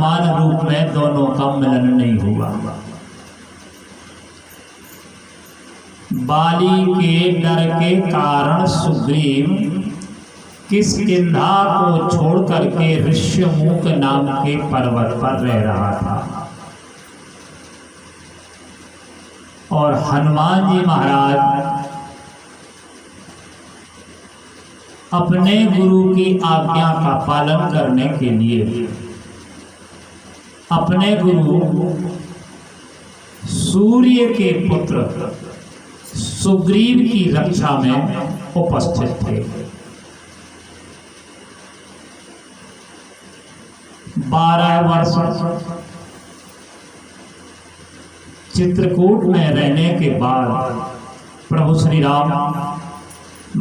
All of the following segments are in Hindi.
हनुमान रूप में दोनों का मिलन नहीं हुआ। बाली के डर के कारण सुग्रीव किष्किंधा को छोड़ करके ऋष्यमुख नाम के पर्वत पर रह रहा था और हनुमान जी महाराज अपने गुरु की आज्ञा का पालन करने के लिए अपने गुरु सूर्य के पुत्र सुग्रीव की रक्षा में उपस्थित थे। 12 वर्ष चित्रकूट में रहने के बाद प्रभु श्री राम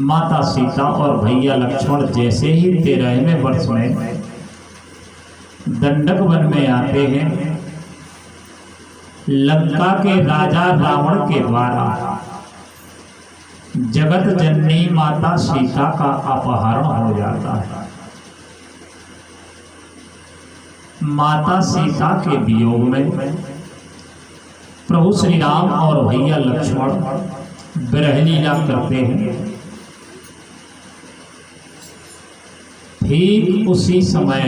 माता सीता और भैया लक्ष्मण जैसे ही 13वें वर्ष में दंडक वन में आते हैं, लंका के राजा रावण के द्वारा जगत जननी माता सीता का अपहरण हो जाता है। माता सीता के वियोग में प्रभु श्री राम और भैया लक्ष्मण विरह लीला करते हैं। ठीक उसी समय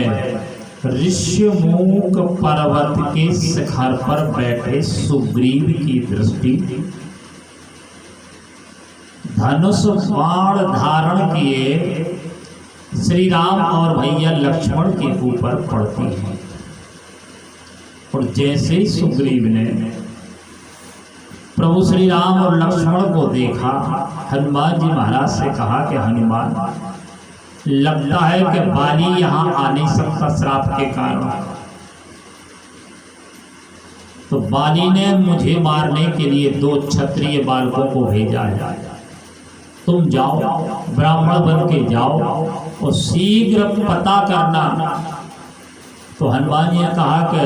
ऋष्यमुख पर्वत के शिखर पर बैठे सुग्रीव की दृष्टि धनुष बाण धारण किए श्री राम और भैया लक्ष्मण के ऊपर पड़ती है। और जैसे ही सुग्रीव ने प्रभु श्री राम और लक्ष्मण को देखा, हनुमान जी महाराज से कहा कि हनुमान, लगता है कि बाली यहां आ नहीं सकता श्राप के कारण। तो बाली ने मुझे मारने के लिए 2 क्षत्रिय बालकों को भेजा है। तुम जाओ, ब्राह्मण बन के जाओ और शीघ्र पता करना। तो हनुमान जी ने कहा कि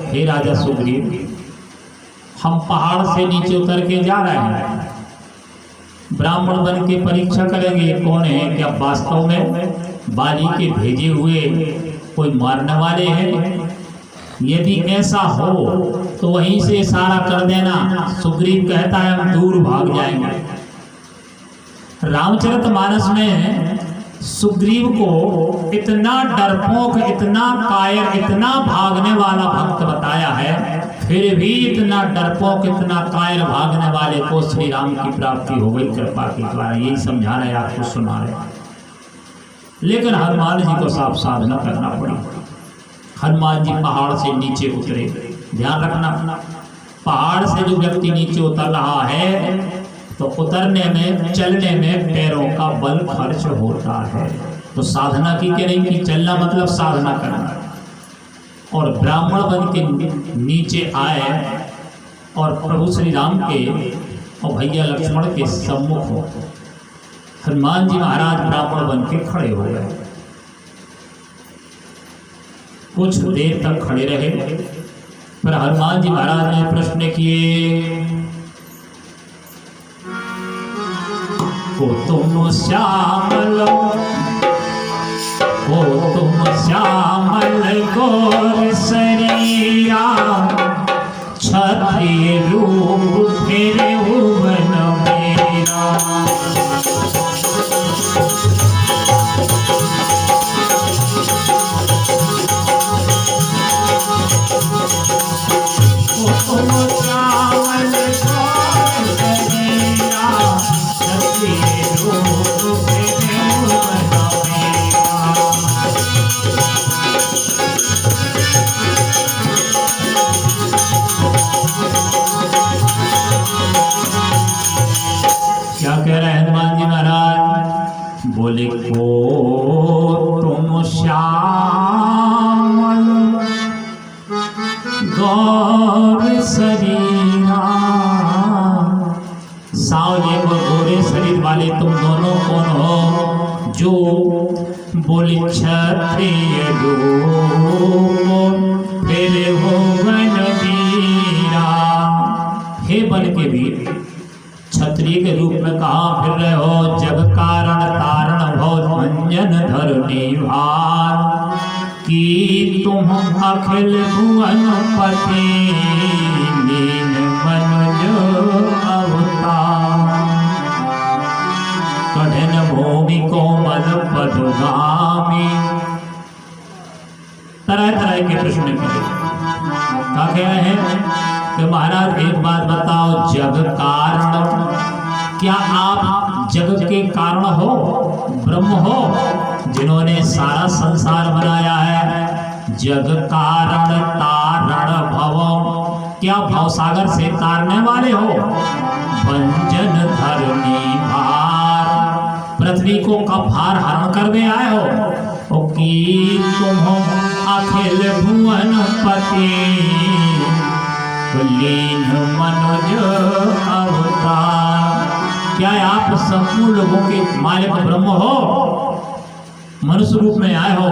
हे राजा सुग्रीव, हम पहाड़ से नीचे उतर के जा रहे हैं, ब्राह्मण बन के परीक्षा करेंगे कौन है, क्या वास्तव में बाली के भेजे हुए कोई मारने वाले हैं। यदि ऐसा हो तो वहीं से इशारा कर देना। सुग्रीव कहता है हम दूर भाग जाएंगे। रामचरितमानस में सुग्रीव को इतना डरपोक, इतना कायर, इतना भागने वाला भक्त बताया है, फिर भी इतना डरपोक, इतना कायर भागने वाले को श्री राम की प्राप्ति हो गई कृपा के द्वारा। यही समझा रहे, आपको सुना रहे। लेकिन हनुमान जी को साफ साधना करना पड़ी। हनुमान जी पहाड़ से नीचे उतरे। ध्यान रखना, पहाड़ से जो व्यक्ति नीचे उतर रहा है तो उतरने में, चलने में पैरों का बल खर्च होता है। तो साधना की कह रही कि चलना मतलब साधना करना। और ब्राह्मण बन के नीचे आए और प्रभु श्री राम के और भैया लक्ष्मण के सम्मुख हो हनुमान जी महाराज ब्राह्मण बन के खड़े हो गए। कुछ देर तक खड़े रहे, पर हनुमान जी महाराज ने प्रश्न किए, को तुम श्यामल, को तुम श्यामल गौर शरीरा, क्षत्रिय रूप फिरे भुवन मेरा। बोले को तुम श्यामल गौर शरीरा, सावले और गोरे शरीर वाले तुम दोनों कौन हो जो बोले क्षत्रिय फिर हो वन वीरा। हे बल के वीर, क्षत्रिय के रूप में कहाँ फिर रहे हो, जग कारण तारण भव अंजन धरणी भार, कि तुम अखिल भुवन पति लीन मनुज अवतार। कठिन भूमि कोमल पदगामी। तरह तरह के प्रश्न करे। क्या कह रहे हैं कि महाराज एक बात बताओ, जग कारण, क्या आप जग के कारण हो, ब्रह्म हो, जिन्होंने सारा संसार बनाया है? जग कारण तारण भव, क्या भवसागर से तारने वाले हो? भंजन धरनी भार, पृथ्वी को कब भार हरण कर दे आए हो? ओ की तुम हो अखिल भुवन पति लीन मनुज अवतार। क्या आप संपूर्ण लोगों के मालिक ब्रह्म हो, मनुष्य रूप में आए हो?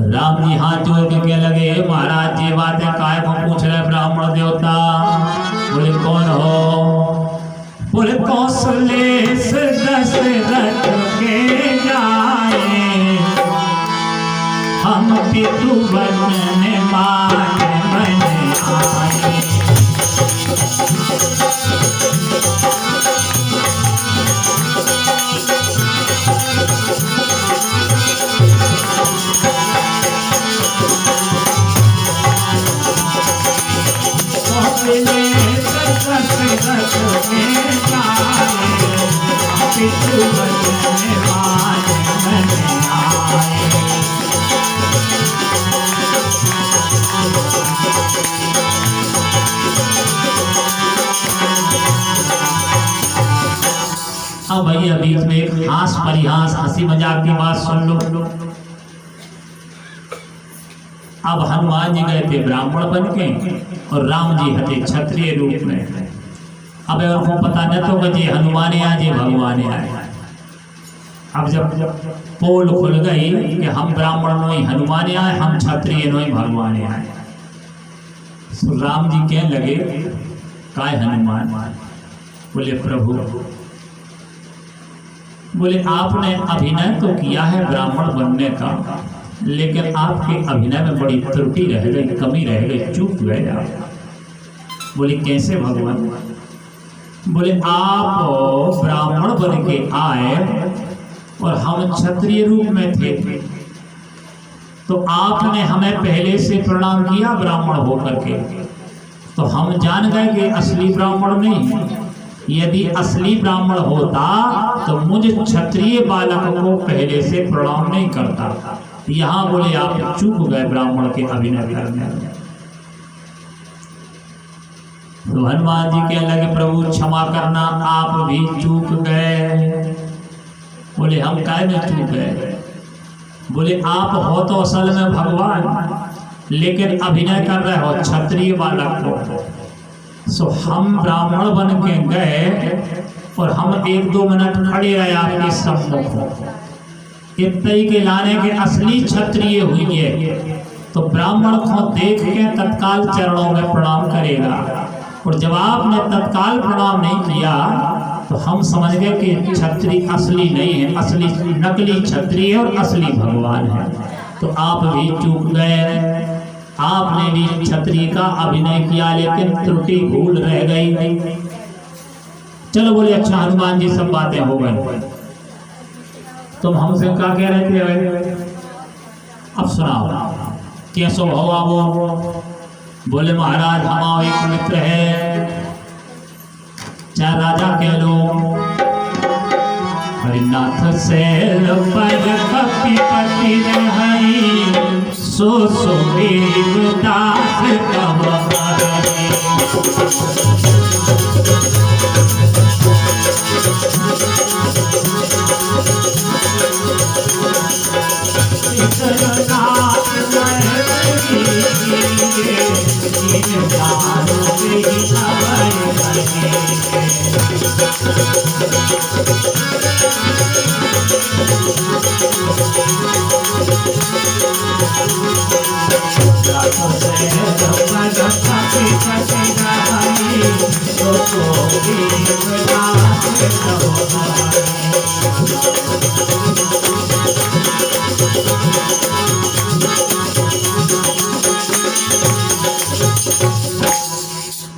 राम जी हाथ जोड़ के लगे, महाराज जी बातें काय को पूछ रहे ब्राह्मण देवता? बोले कौन हो? बोले कौशलेश दशरथ के जाए, हम पितु बनने मान बन आए। अब भैया बीच में एक हास परिहास हंसी मजाक की बात सुन लो। अब हनुमान जी गए थे ब्राह्मण बन के और राम जी हते क्षत्रिय रूप में। अब उनको पता न तो बजे हनुमाने आजे भगवान आए। अब जब पोल खुल गई कि हम ब्राह्मण नोई हनुमान आए, हम क्षत्रिय नोई भगवान आए, तो राम जी कहने लगे काय हनुमान? बोले प्रभु, बोले आपने अभिनय तो किया है ब्राह्मण बनने का, लेकिन आपके अभिनय में बड़ी त्रुटि रह गई, कमी रह गई, चूक गए आप। बोले कैसे भगवान? बोले आप ब्राह्मण बन के आए और हम क्षत्रिय रूप में थे, तो आपने हमें पहले से प्रणाम किया ब्राह्मण होकर के, तो हम जान गए कि असली ब्राह्मण नहीं। यदि असली ब्राह्मण होता तो मुझे क्षत्रिय बालक को पहले से प्रणाम नहीं करता। यहाँ बोले आप चूक गए ब्राह्मण के अभिनय करने में। तो हनुमान जी कहने लगे प्रभु क्षमा करना, आप भी चूक गए। बोले हम काय में चूक गए? बोले आप हो तो असल में भगवान, लेकिन अभिनय कर रहे हो क्षत्रिय बालक को। सो हम ब्राह्मण बन के गए और हम 1-2 मिनट खड़े रहे आपके सम्मुख, इतने के लाने के असली क्षत्रिय हुई है, तो ब्राह्मण को देख के तत्काल चरणों में प्रणाम करेगा। और जब आपने तत्काल प्रणाम नहीं किया तो हम समझ गए कि क्षत्रिय असली नहीं है, असली नकली क्षत्रिय और असली भगवान है। तो आप भी चूक गए, आपने भी क्षत्रिय का अभिनय किया, लेकिन त्रुटि भूल रह गई। चलो बोले अच्छा हनुमान जी सब बातें हो गई, तुम हमसे क्या कह रहे थे? अब सुनाओ कैसो हुआ वो? बोले महाराज हमारा एक मित्र है, चाहे राजा कह लो, हरिनाथ से कपिपति रही, सो दास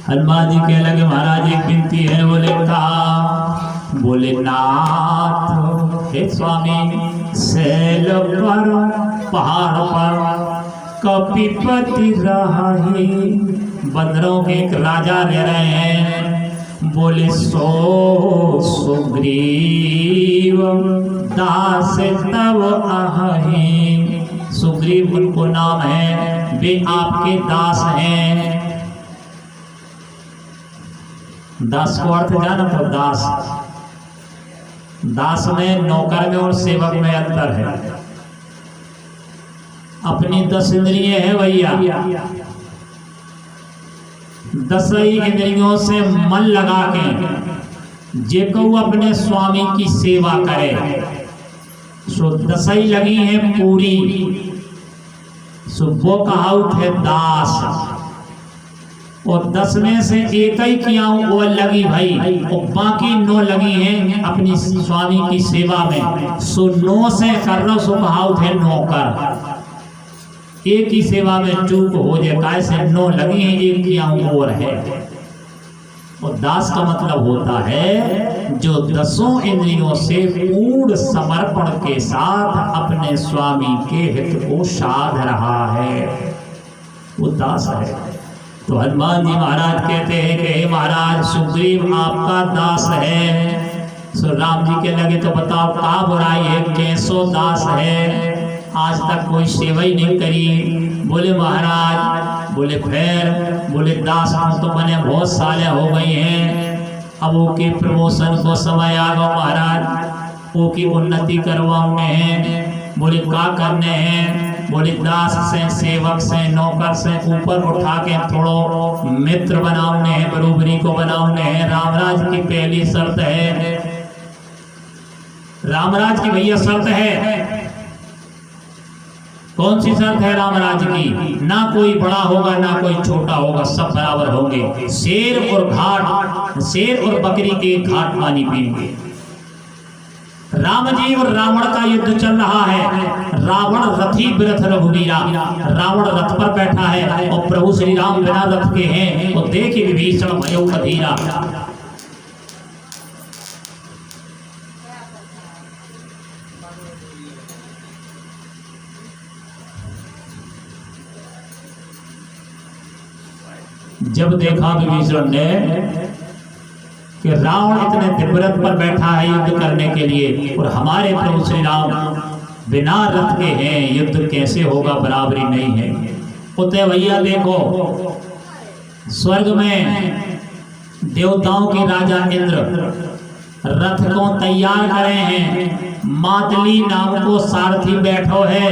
हनुमान जी कहने लगे महाराज एक विनती है। बोले कहा? बोले नाथ हे स्वामी शैल पर पहाड़ पर कपिपति रहे। बंदरों के एक राजा रह रहे हैं। बोले सो सुग्रीव दास तब आहे। सुग्रीव उनको नाम है, वे आपके दास हैं। दास को अर्थ जाना तो दास, दास में नौकर में और सेवक में अंतर है। अपनी 10 इंद्रिय है भैया, 10 इंद्रियों से मन लगा के जे को अपने स्वामी की सेवा करे सो 10 लगी है पूरी, सो वो कहावत है दास। और 10 में से एक ही किया वो लगी भाई, और बाकी 9 लगी हैं अपनी स्वामी की सेवा में, सो 9 से कर रहा सो कहावत है नौकर। एक ही सेवा में चूक हो जाए कैसे 9 लगी हैं, एक किया और है। और दास का मतलब होता है जो 10 इंद्रियों से पूर्ण समर्पण के साथ अपने स्वामी के हित को साध रहा है, वो दास है। तो हनुमान जी महाराज कहते हैं कि हे महाराज सुग्रीव आपका दास है। सो राम जी के लगे तो बताओ क्या बुराई है, कैसो दास है, आज तक कोई सेवा ही नहीं करी। बोले महाराज, बोले फिर, बोले दास हम तो बने बहुत साले हो गई हैं, अब वो की प्रमोशन को समय आ गया महाराज, वो की उन्नति करवाने हैं। बोले क्या करने हैं? बोले दास से सेवक से नौकर से ऊपर उठा के थोड़ो मित्र बनाने हैं, बरोबरी को बनाने हैं। रामराज की पहली शर्त है, रामराज की भैया शर्त है। कौन सी शर्त है रामराज की? ना कोई बड़ा होगा ना कोई छोटा होगा, सब बराबर होंगे। शेर और बकरी एक घाट पानी पिएंगे। राम जी और रावण का युद्ध चल रहा है। रावण रथी बिरथ रघुवीरा, रावण रथ पर बैठा है और प्रभु श्री राम बिना रथ के हैं। और देखिए विभीषण भयो अधीरा। जब देखा विभीषण ने कि रावण इतने तिब्रत पर बैठा है युद्ध करने के लिए और हमारे प्रभु श्री राम बिना रथ के हैं, युद्ध कैसे होगा, बराबरी नहीं है। उतने भैया देखो स्वर्ग में देवताओं के राजा इंद्र रथ को तैयार करे हैं। मातली नाम को सारथी बैठो है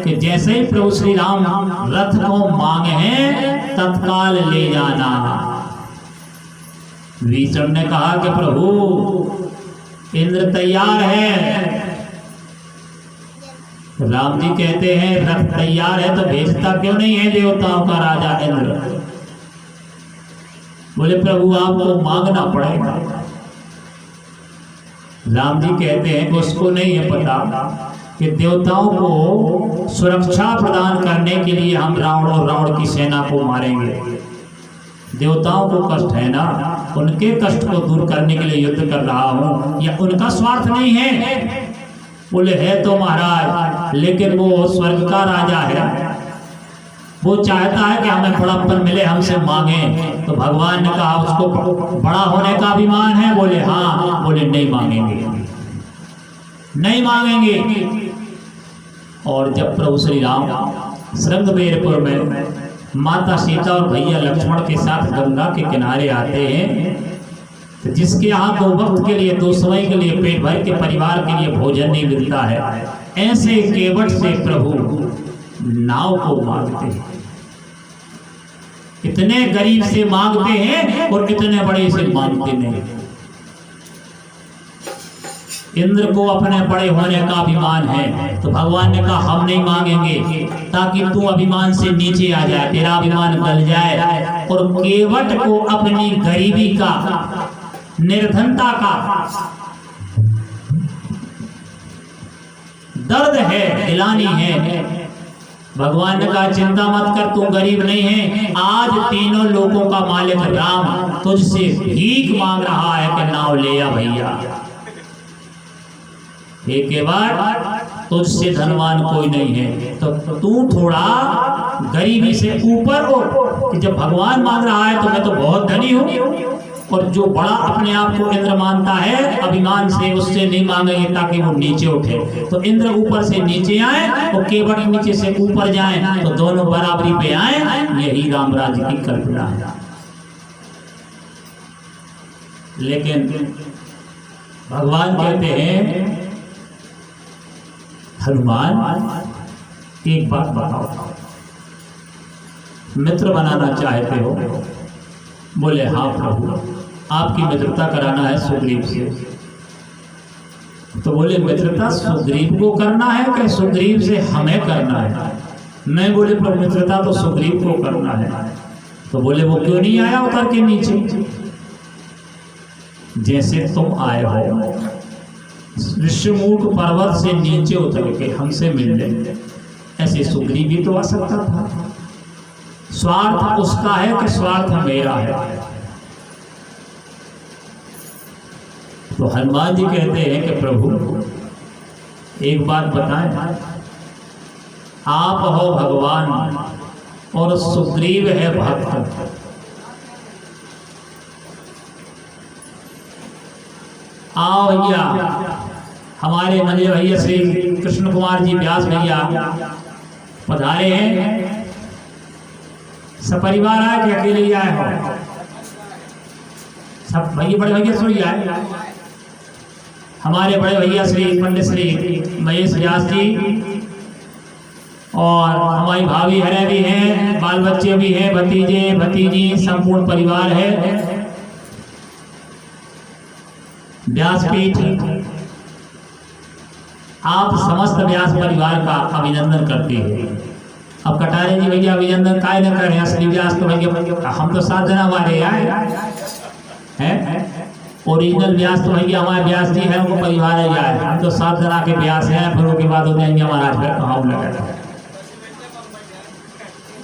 कि जैसे ही प्रभु श्री राम रथ को मांगे हैं तत्काल ले जाना। विभीषण ने कहा कि प्रभु इंद्र तैयार है। राम जी कहते हैं रथ तैयार है तो भेजता क्यों नहीं है देवताओं का राजा इंद्र? बोले प्रभु आपको मांगना पड़ेगा। राम जी कहते हैं कि उसको नहीं है पता कि देवताओं को सुरक्षा प्रदान करने के लिए हम रावण और रावण की सेना को मारेंगे। देवताओं को कष्ट है ना, उनके कष्ट को दूर करने के लिए युद्ध कर रहा हूं, या उनका स्वार्थ नहीं है? बोले है तो महाराज, लेकिन वो स्वर्ग का राजा है, वो चाहता है कि हमें बड़प्पन मिले, हमसे मांगे। तो भगवान ने कहा उसको बड़ा होने का अभिमान है? बोले हाँ। बोले नहीं मांगेंगे, नहीं मांगेंगे। और जब प्रभु श्री राम श्रृंगबेरपुर में माता सीता और भैया लक्ष्मण के साथ गंगा के किनारे आते हैं, तो जिसके यहाँ 2 वक्त के लिए 2 समय के लिए पेट भर के परिवार के लिए भोजन नहीं मिलता है, ऐसे केवट से प्रभु नाव को मांगते हैं। इतने गरीब से मांगते हैं और इतने बड़े से मांगते नहीं। इंद्र को अपने बड़े होने का अभिमान है, तो भगवान ने कहा हम नहीं मांगेंगे ताकि तू अभिमान से नीचे आ जाए, तेरा अभिमान गल जाए। और केवट को अपनी गरीबी का, निर्धनता का दर्द है, गिलानी है, भगवान ने कहा चिंता मत कर, तू गरीब नहीं है, आज तीनों लोगों का मालिक राम तुझसे भीख मांग रहा है कि नाव ले आ भैया। एक के बाद तुझसे धनवान कोई नहीं है, तो तू थोड़ा गरीबी से ऊपर हो कि जब भगवान मांग रहा है तो मैं तो बहुत धनी हूँ। और जो बड़ा अपने आप को इंद्र मानता है अभिमान से, उससे नहीं मांगेंगे ताकि वो नीचे उठे। तो इंद्र ऊपर से नीचे आए और केवट नीचे से ऊपर जाए तो दोनों बराबरी पे आए। यही राम राज्य की कल्पना है। लेकिन भगवान कहते हैं हनुमान एक बात बताओ, मित्र बनाना चाहते हो? बोले हाँ प्रभु, आपकी मित्रता कराना है सुग्रीव से। तो बोले मित्रता सुग्रीव को करना है कि सुग्रीव से हमें करना है? मैं बोले प्रभु मित्रता तो सुग्रीव को करना है। तो बोले वो क्यों नहीं आया उतर के नीचे? जैसे तुम आए हो ऋषिमूक पर्वत से नीचे उतर के हमसे मिलने, ऐसे सुग्रीव भी तो आ सकता था। स्वार्थ उसका है कि स्वार्थ मेरा है? तो हनुमान जी कहते हैं कि प्रभु एक बात बताएं, आप हो भगवान और सुग्रीव है भक्त। आओ भैया, हमारे मंदिर भैया श्री कृष्ण कुमार जी व्यास भैया पधारे हैं। सपरिवार आए कि अकेले ही आए हो? सब भैया बड़े भैया सुन आए। हमारे बड़े भैया श्री पंडित श्री महेश व्यास जी और हमारी भाभी हरे भी हैं, बाल बच्चे भी हैं, भतीजे भतीजी, संपूर्ण परिवार है। व्यासपीठ आप समस्त व्यास परिवार का अभिनंदन करते हैं। अब कटारे जी भैया अभिनंदन काय न करें, असली व्यास तो भैया हम तो 7 जना हमारे हैं। ओरिजिनल व्यास तो भैया हमारे व्यास जी है, उनको परिवार है यार। हम तो 7 जना के व्यास हैं, फिर उसके बाद उन्हें महाराज का हम लगा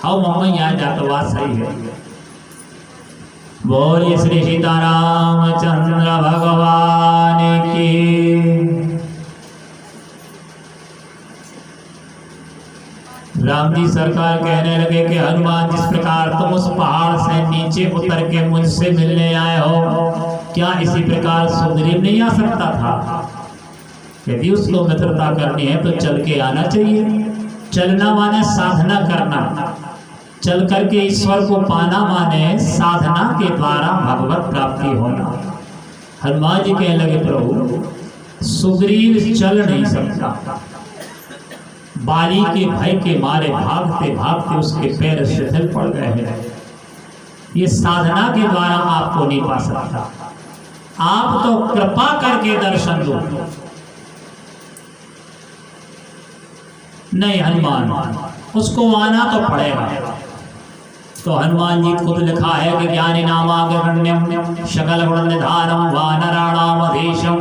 हाँ मम्मा यहाँ जाता, बात सही है। बोलिए श्री सीतारामचंद्र भगवान की। राम जी सरकार कहने लगे कि हनुमान जिस प्रकार तुम उस पहाड़ से नीचे उतर के मुझसे मिलने आए हो, क्या इसी प्रकार सुग्रीव नहीं आ सकता था? यदि उसको मित्रता करनी है तो चल के आना चाहिए। चलना माने साधना करना, चल करके ईश्वर को पाना माने साधना के द्वारा भगवत प्राप्ति होना। हनुमान जी कहने लगे प्रभु सुग्रीव चल नहीं सकता, बाली के भय के मारे भागते भागते उसके पैर शिथिल पड़ गए हैं। ये साधना के द्वारा आपको नहीं पा सकता, आप तो कृपा करके दर्शन दो। नहीं हनुमान, उसको आना तो पड़ेगा। तो हनुमान जी खुद लिखा है कि ज्ञानी नामाग्रगण्यम शकल गुण निधानम वानराणाम अधीशम।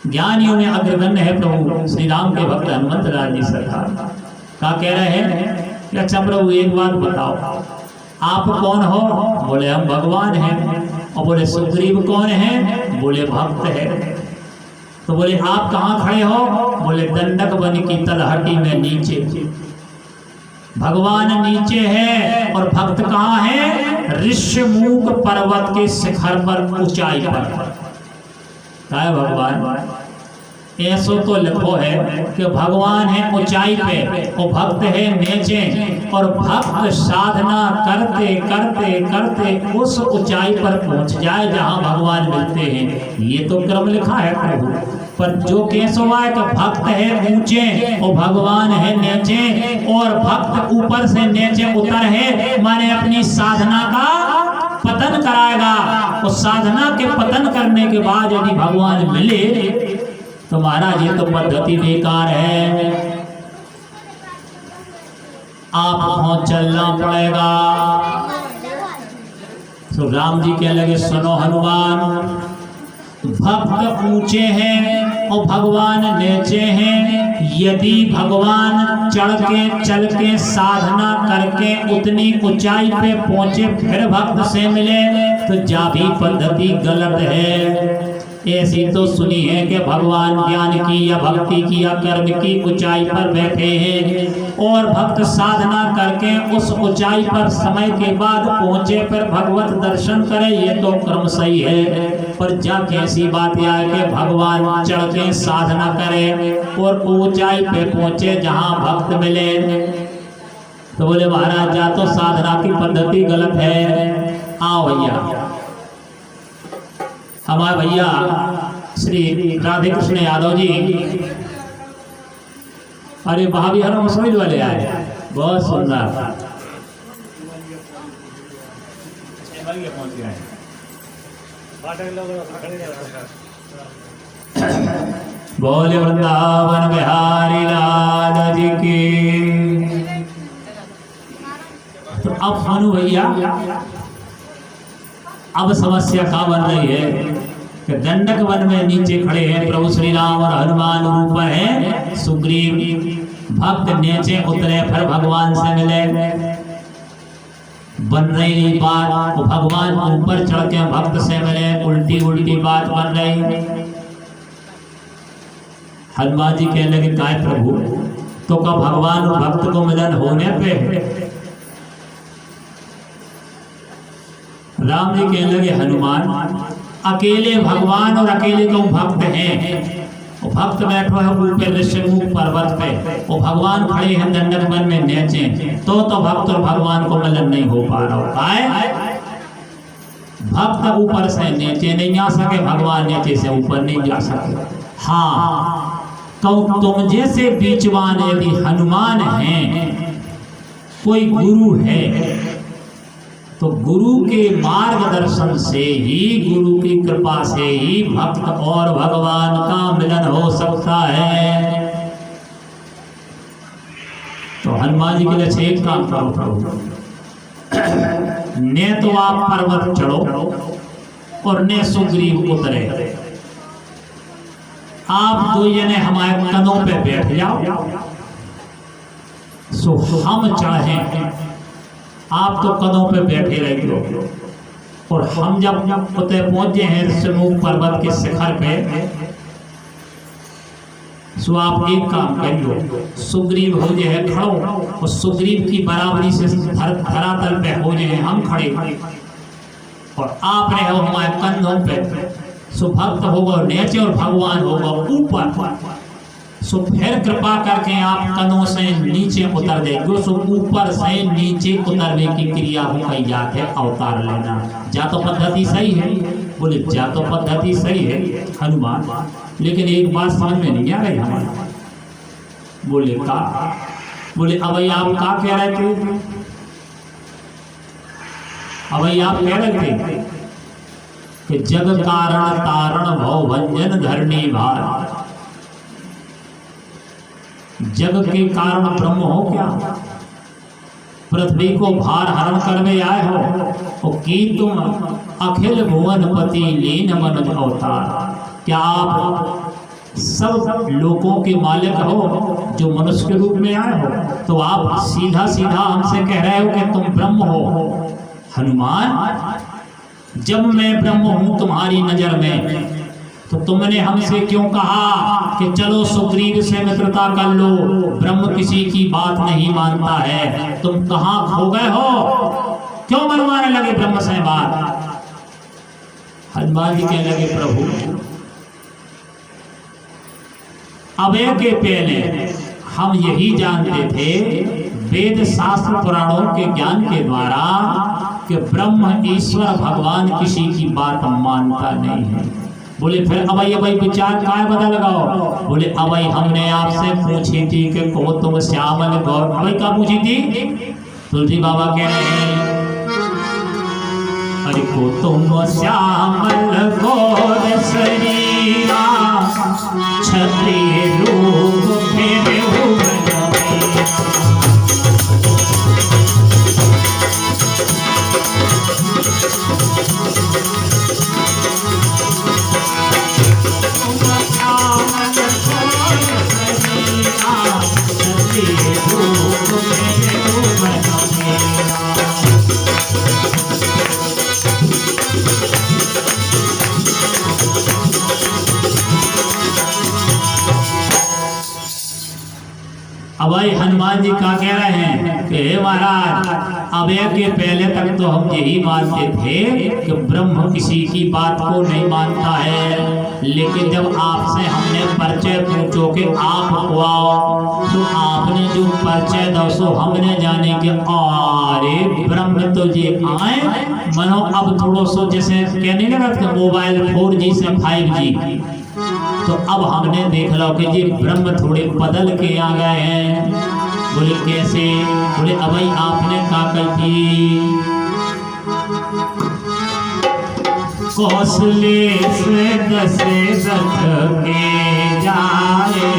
ज्ञानियों में अग्रगण्य है प्रभु श्री राम के भक्त हनुमंत लाल जी सरकार। क्या कह रहे हैं कि अच्छा प्रभु एक बात बताओ, आप कौन हो? बोले हम भगवान हैं। और बोले सुग्रीव कौन है? बोले भक्त है। तो बोले आप कहाँ खड़े हो? बोले दंडक वन की तलहटी में नीचे। भगवान नीचे है और भक्त कहाँ है? ऋषिमूक पर्वत के शिखर पर, ऊंचाई पर। क्या है भगवान? ऐसो तो लिखो है कि भगवान है ऊंचाई पे और भक्त है नीचे, और भक्त साधना करते करते करते उस ऊंचाई पर पहुंच जाए जहां भगवान मिलते हैं। ये तो क्रम लिखा है प्रभु। पर जो कैसो है कि भक्त है ऊंचे और भगवान है नीचे, और भक्त ऊपर से नीचे उतर है माने अपनी साधना का पतन कराएगा। उस साधना के पतन करने के बाद यदि भगवान मिले तो महाराज ये तो पद्धति बेकार है, आपको चलना पड़ेगा। तो राम जी कहने लगे सुनो हनुमान, भक्त ऊंचे हैं और भगवान नीचे हैं, यदि भगवान चढ़ के चल के साधना करके उतनी ऊंचाई पे पहुंचे फिर भक्त से मिले तो जा भी पद्धति गलत है। ऐसी तो सुनी है कि भगवान ज्ञान की या भक्ति की या कर्म की ऊंचाई पर बैठे हैं और भक्त साधना करके उस ऊंचाई पर समय के बाद पहुंचे फिर भगवत दर्शन करे, ये तो क्रम सही है। पर जा कैसी बात यह है कि भगवान चढ़ के साधना करे और ऊंचाई पे पहुंचे जहां भक्त मिले, तो बोले महाराज जा तो साधना की पद्धति गलत है। आओ भैया, हमारे भैया श्री राधे कृष्ण यादव जी, अरे वहां भी हर समझ वाले आए, बहुत सुंदर। बोले वृंदावन बिहारी लाल जी की। तो अब हनु भैया अब समस्या क्या बन रही है कि दंडक वन में नीचे खड़े हैं प्रभु श्री राम और हनुमान रूप है सुग्रीव। भक्त नीचे उतरे फिर भगवान से मिले, बन रही बात तो भगवान ऊपर चढ़ के भक्त से मिले, उल्टी उल्टी बात बन रही। हनुमान जी कहने लगे काय प्रभु, तो का भगवान और भक्त को मिलन होने पे राम जी कहने लगे हनुमान, अकेले भगवान और अकेले तुम भक्त हैं। वो भक्त बैठो है ऊपर ऋषिमुख पर्वत पे, वो भगवान खड़े हैं दंडक वन में नीचे, तो भक्त और भगवान को मिलन नहीं हो पा रहा है। भक्त ऊपर से नीचे नहीं आ सके, भगवान नीचे से ऊपर नहीं जा सके। हाँ, तो तुम जैसे बीचवान यदि हनुमान हैं, कोई गुरु है तो गुरु के मार्गदर्शन से ही, गुरु की कृपा से ही भक्त और भगवान का मिलन हो सकता है। तो हनुमान जी के लिए एक काम करो, ने तो आप पर्वत चढ़ो और ने सुग्रीव उतरे, आप दो जने हमारे कदों पे बैठ जाओ, सो हम चढ़े, आप तो कदों पे बैठे रहिए। और हम जब उतरे पहुंचे हैं ऋषिमुख पर्वत के शिखर पे, सो आप एक काम करियो, सुग्रीव हो जाए खड़ो और सुग्रीव की बराबरी से धरातल पे हो जाए हम खड़े, और आप रहे हो हमारे कंधों पे। सो भक्त होगा नीचे और भगवान होगा ऊपर। सो फिर कृपा करके आप कदों से नीचे उतर देंगे। सो ऊपर से नीचे उतरने की क्रिया हो कही जाते अवतार लेना। जा तो पद्धति सही है, बोले जा तो पद्धति सही है हनुमान, लेकिन एक बात समझ में नहीं आ रही हमारा। बोले का, बोले अब आप का कह रहे थे, अब आप कह रहे थे कि जग कारण तारण भव भंजन धरणी भार। जग के कारण ब्रह्म हो क्या, पृथ्वी को भार हरण करने आए हो कि तुम अखिल भुवन पति लीन मन अवतार। क्या आप सब लोगों के मालिक हो जो मनुष्य के रूप में आए हो? तो आप सीधा सीधा हमसे कह रहे हो कि तुम ब्रह्म हो। हनुमान, जब मैं ब्रह्म हूं तुम्हारी नजर में, तो तुमने हमसे क्यों कहा कि चलो सुग्रीव से मित्रता कर लो, ब्रह्म किसी की बात नहीं मानता है। तुम कहां खो गए हो, क्यों मनवाने लगे ब्रह्म से बात? हनुमान जी कहने लगे प्रभु, अबे के पहले हम यही जानते थे वेद शास्त्र पुराणों के ज्ञान के द्वारा कि ब्रह्म ईश्वर भगवान किसी की बात मानता नहीं है। बोले फिर अबई विचार काय बदल लगाओ? बोले अबई हमने आपसे पूछी थी कि को तुम श्यामल गौर। अबई का पूछी थी? तुलसी बाबा कह रहे हैं अरे को तुम श्यामल गौर शरीरा क्षत्रिय रूप फेरे हो हनुमान जी क्या कह रहे हैं कि हे महाराज, अब के पहले तक तो हम यही मानते थे कि ब्रह्म किसी की बात को नहीं मानता है, लेकिन जब आपसे हमने परिचय पूछो कि आप आओ, तो आपने जो परिचय दो सो हमने जाने के अरे ब्रह्म तो ये आए। मनो अब थोड़ा सो जैसे कहने लगा कि मोबाइल 4G से 5G, तो अब हमने देख लो कि ये ब्रह्म थोड़े बदल के आ गए हैं। बोले कैसे? बोले अबई आपने का कही कौशले से दशरथ के जाए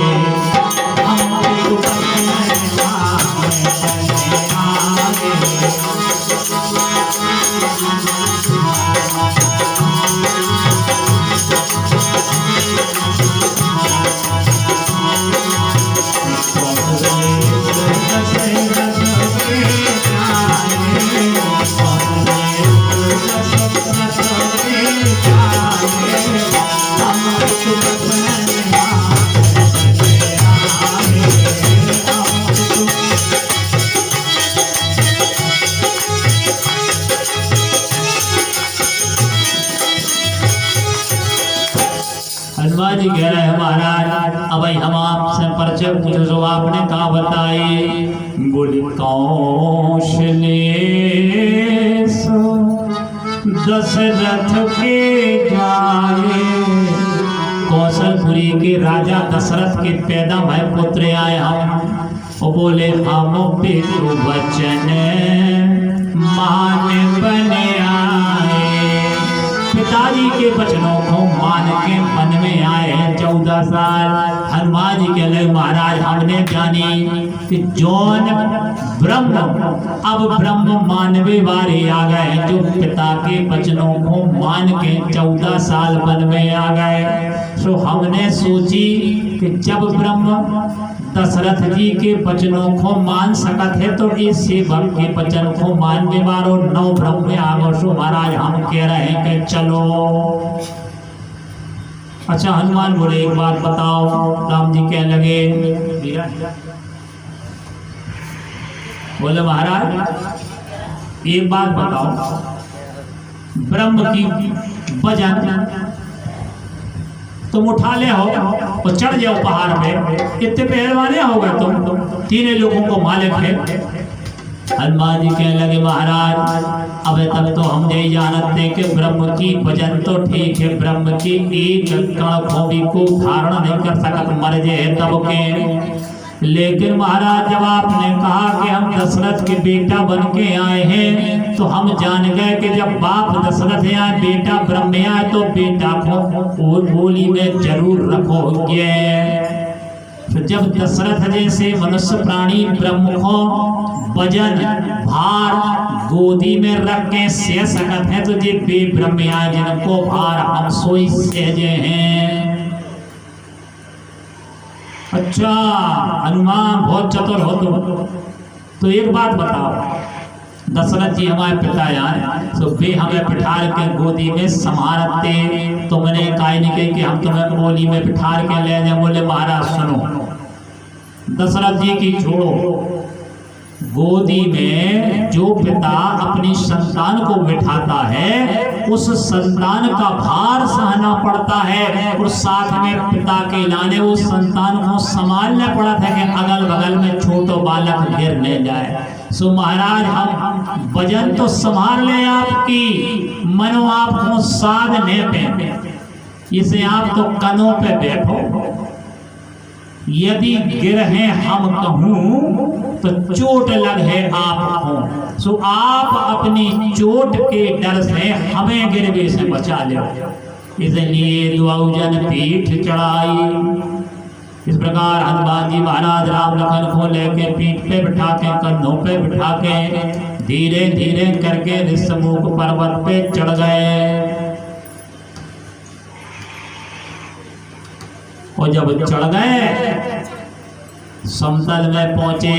हनुमान जी कह रहे हैं महाराज, अब हम आपसे परिचय पूछो जो आपने कहा बताए। बोले कौशले दशरथ के जाए, कौशलपुरी के राजा दशरथ के पैदा भय पुत्र आए हम। वो बोले हम पितु वचन मान बने आए, पिताजी के वचनों को मान के मन में आए हैं 14 साल। हनुमान जी के लिए महाराज हमने जानी कि जौन ब्रह्म अब ब्रह्म मानवे वाले आ गए, जो पिता के वचनों को मान के 14 साल मन में आ गए। तो हमने सोची कि जब ब्रह्म दशरथ जी के वचनों को मान सकत है तो इस सेवक के वचन को मानने वालों 9 ब्रह्म आगो महाराज हम कह रहे हैं कि चलो। अच्छा हनुमान बोले एक बात बताओ। राम जी कहने लगे, बोले महाराज एक बात बताओ, ब्रह्म की वजन तुम उठा ले हो तो चढ़ जाओ पहाड़ पे, कितने पहलवाने हो गए तुम, 3 लोगों को मालिक है। हनुमान जी कहने लगे महाराज अब तक तो हम यही जानते कि ब्रह्म की वजन तो ठीक है, ब्रह्म की एक कण भूमि को धारण नहीं कर सकत, मर जाए तब के। लेकिन महाराज जब आपने कहा कि हम दशरथ के बेटा बन के आए हैं, तो हम जान गए कि जब बाप दशरथ आए बेटा ब्रह्म आए तो बेटा को बोली में जरूर रखोगे। तो जब दशरथ जैसे मनुष्य प्राणी ब्रह्म को वजन भार गोदी में रख के सह सकत है, तो ये बे ब्रह्म आए जिनको भार हम सोई सहजे हैं। अच्छा हनुमान बहुत चतुर हो तुम, तो एक बात बताओ, दशरथ जी हमारे पिता आए तो वे हमें बिठार के गोदी में संभालते, तुमने काहे नहीं कही कि हम तुम्हें गोदी में बिठार के ले जाए। बोले महाराज सुनो, दशरथ जी की छोड़ो, गोदी में जो पिता अपनी संतान को बिठाता है उस संतान का भार सहना पड़ता है, और साथ में पिता के लाने उस संतान को संभालना पड़ता है कि अगल बगल में छोटो बालक गिर न जाए। सो महाराज हम वजन तो संभाल ले आपकी, मनो आपको साधने पे, इसे आप तो कनों पे बैठो, यदि गिर है हम कहूं तो चोट लग है आपको, सो आप अपनी चोट के डर से हमें गिरवे से बचा लो, इसलिए दुआजन पीठ चढ़ाई। इस प्रकार हनुमान जी महाराज राम लखन को लेके पीठ पे बिठा के कंधों पे बिठा के धीरे धीरे करके ऋषमुख पर्वत पे चढ़ गए। और जब चढ़ गए समतल में पहुंचे,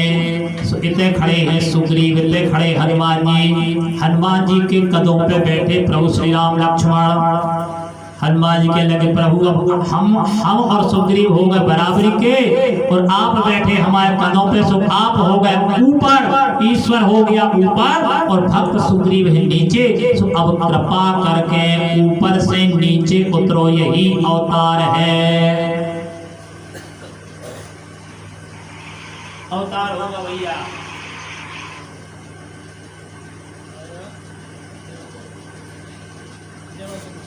इतने खड़े हैं सुग्रीव, इतने खड़े हनुमान जी के कदमों पे बैठे प्रभु श्री राम लक्ष्मण। हनुमान जी के लगे प्रभु अब हम और सुग्रीव हो गए बराबरी के, और आप बैठे हमारे कदों पे, सो आप हो गए ऊपर, ईश्वर हो गया ऊपर और भक्त सुग्रीव है नीचे। सो अब कृपा करके ऊपर से नीचे उतरो, यही अवतार है। अवतार होगा भैया। जय